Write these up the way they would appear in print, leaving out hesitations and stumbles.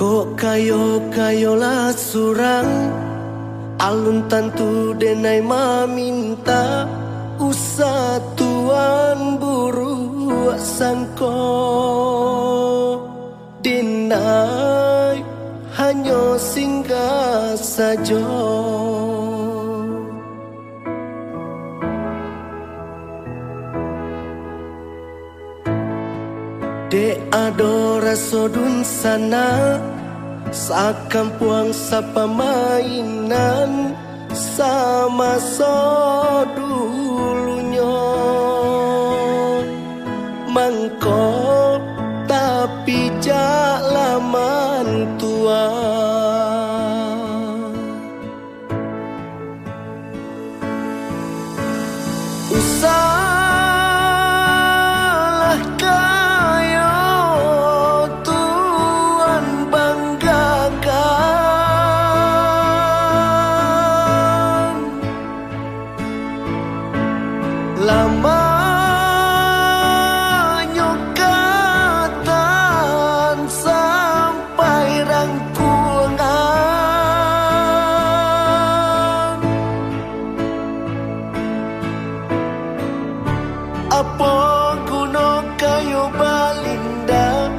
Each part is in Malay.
Kok kayo-kayolah surang alun tantu denai maminta usah tuan buru sangko denai hanya singgah saja. Dek ado rasa dun sana sakampuang sapa mainan sama so dulunya mangko tapi jak laman tua. Usahlah kayo tuan banggakan lamanya katan sampai rangkuangan. Apa guna kayo balinda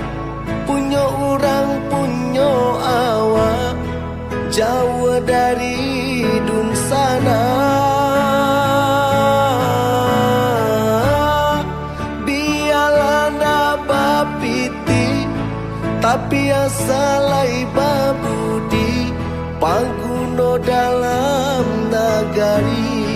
punya orang punya awak jauh dari dun sana. Biarlah nak bapiti tapi asalai babudi pangguna dalam nagari.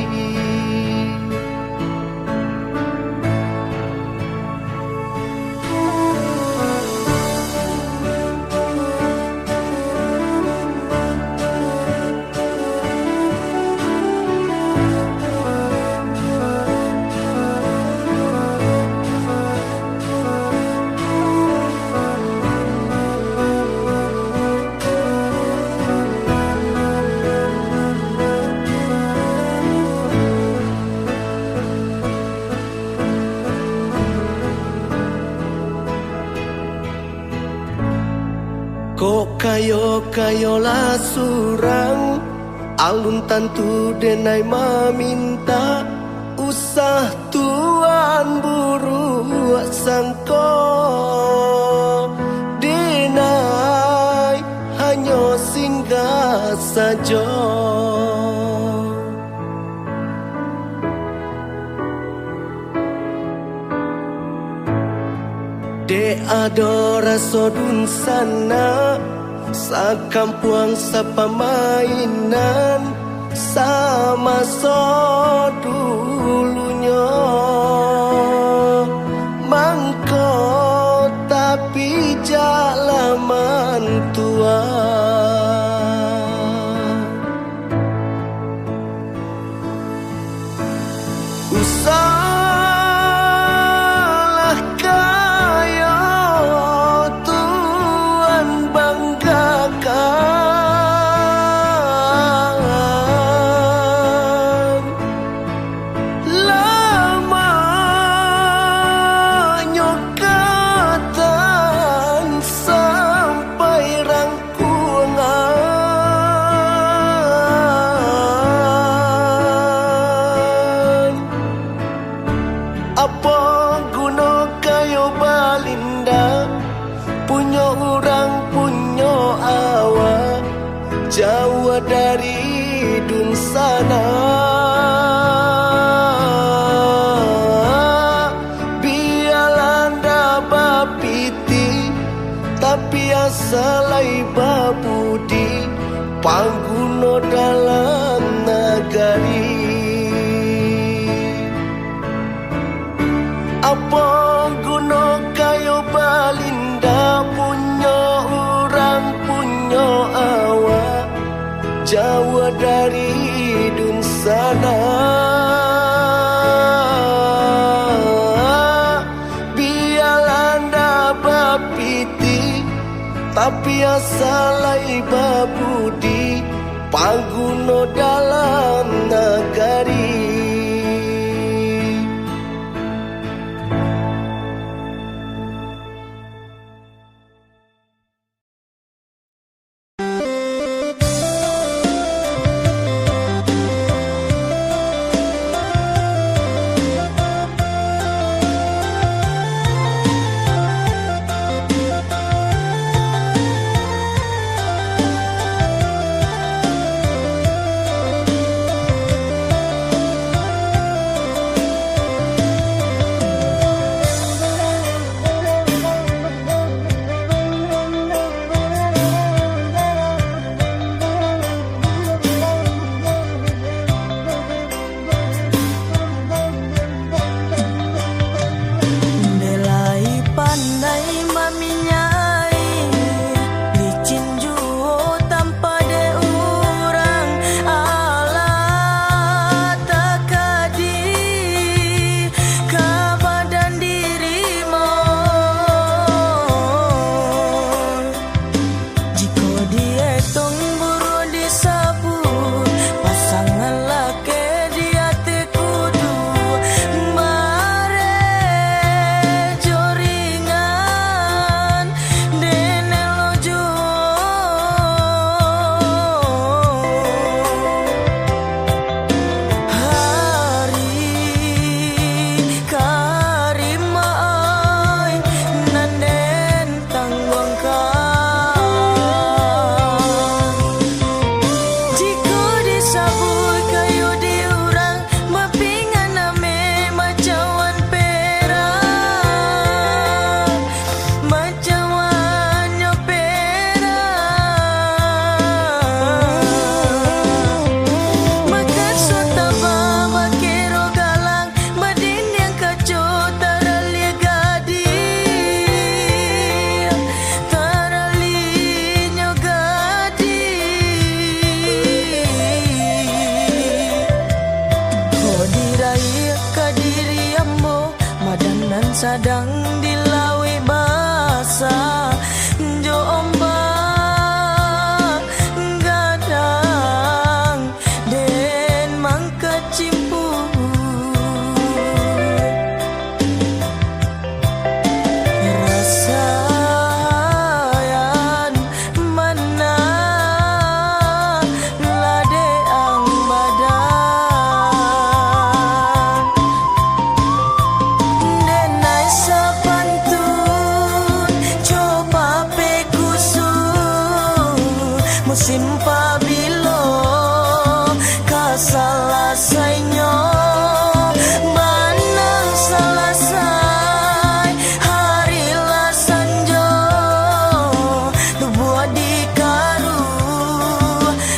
Kok kayo-kayolah surang alun tantu denai maminta usah tuan buru sangko denai hanya singgah saja. Dek ada rasa dun sana sakampuang sapa mainan sama so dulunya mangko tapi jak laman tua. Apa guna kayo balinda punya orang punya awak jauh dari dun sana. Biarlah nda bapiti tapi asalai babudi pangguna dalam nagari. Apa guna kayo balinda punya orang punya awak jauh dari dun sana. Biarlah nda bapiti tapi asalai babudi pangguna dalam nagari. sadang dilawi basah jo ombak gadang den mangka cimpu rasayan mana lade ang badan denai sapantun coba pekusu musim pabilo kasalasainya banang salasai hari lasanjo lubuah di karu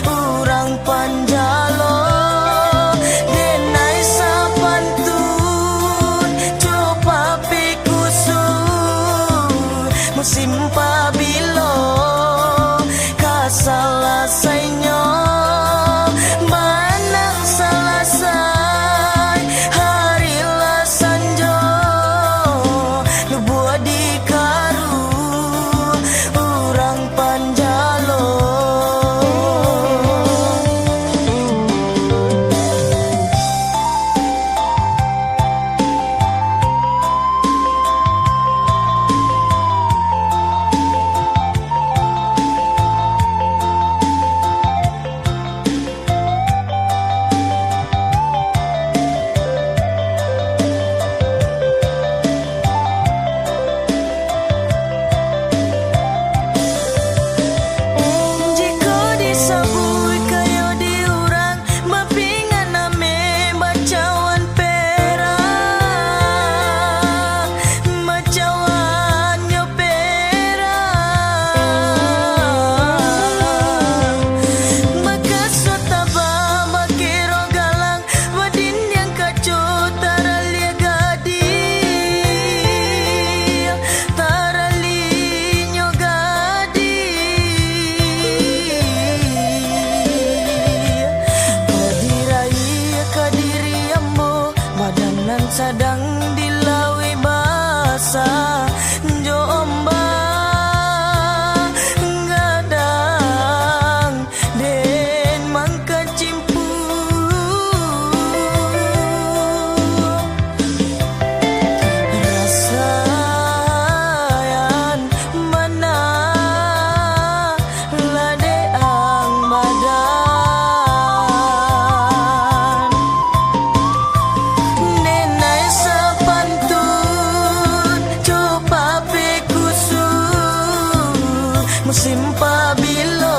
urang panjalo denai sapantun coba pekusu musim pabilo kasalasainya manang salasai hari lasanjo lubuah di karu urang panjalo jika disabui kayo diurang mapingan name bacawan perak bacawan nyo perak makasut taba makiro galang wadin yang kacu taralia gadi taralinyo gadi kadirai kadiri ambo badanan sadang dilawi basah jo ombak gadang den mangka cimpu rasayan mana lade ang badan denai sapantun coba pekusu musim pabilo